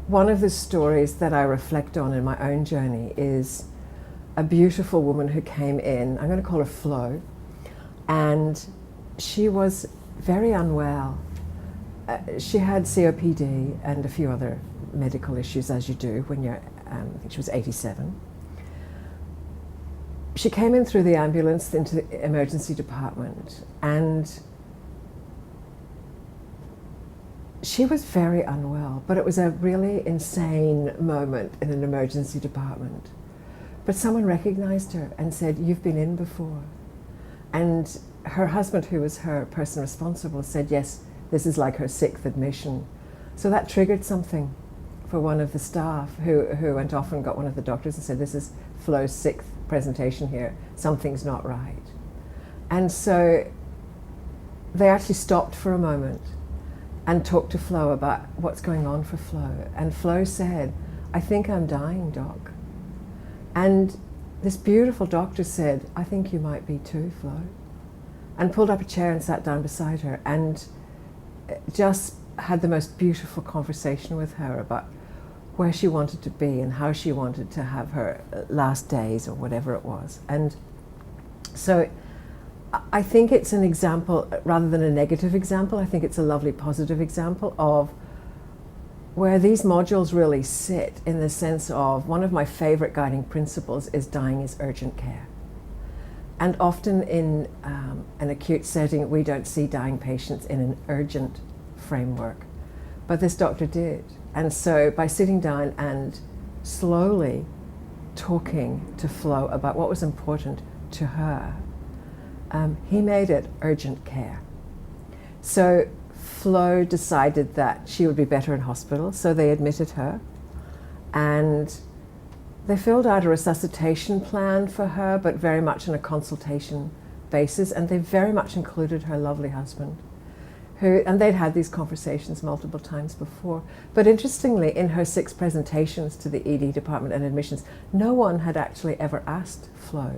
one of the stories that I reflect on in my own journey is a beautiful woman who came in, I'm going to call her Flo, and she was very unwell. She had COPD and a few other medical issues, as you do when you're, I think she was 87. She came in through the ambulance into the emergency department, and she was very unwell, but it was a really insane moment in an emergency department. But someone recognized her and said, "You've been in before." And her husband, who was her person responsible, said, "Yes, this is like her 6th admission." So that triggered something for one of the staff who went off and got one of the doctors and said, "This is Flo's 6th presentation here. Something's not right." And so they actually stopped for a moment and talked to Flo about what's going on for Flo. And Flo said, "I think I'm dying, Doc." And this beautiful doctor said, "I think you might be too, Flo," and pulled up a chair and sat down beside her and just had the most beautiful conversation with her about where she wanted to be and how she wanted to have her last days or whatever it was. And so I think it's an example, rather than a negative example, I think it's a lovely positive example of where these modules really sit, in the sense of, one of my favorite guiding principles is dying is urgent care. And often in an acute setting, we don't see dying patients in an urgent framework, but this doctor did. And so by sitting down and slowly talking to Flo about what was important to her, he made it urgent care. So Flo decided that she would be better in hospital, so they admitted her, and they filled out a resuscitation plan for her, but very much on a consultation basis, and they very much included her lovely husband, and they'd had these conversations multiple times before. But interestingly, in her 6 presentations to the ED department and admissions, no one had actually ever asked Flo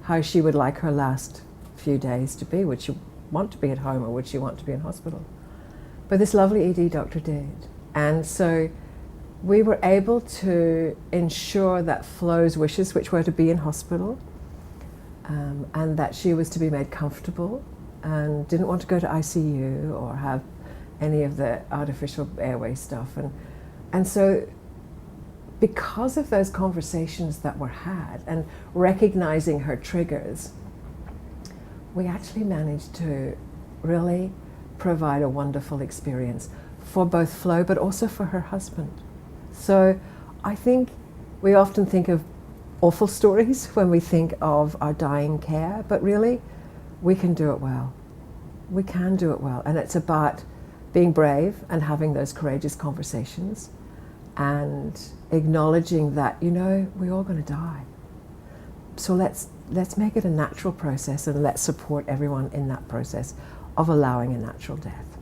how she would like her last few days to be. Would she want to be at home, or would she want to be in hospital? But this lovely ED doctor did. And so we were able to ensure that Flo's wishes, which were to be in hospital, and that she was to be made comfortable and didn't want to go to ICU or have any of the artificial airway stuff. And so because of those conversations that were had and recognizing her triggers, we actually managed to really provide a wonderful experience for both Flo but also for her husband. So I think we often think of awful stories when we think of our dying care, but really we can do it well. We can do it well, and it's about being brave and having those courageous conversations and acknowledging that, we're all going to die. So let's make it a natural process, and let's support everyone in that process of allowing a natural death.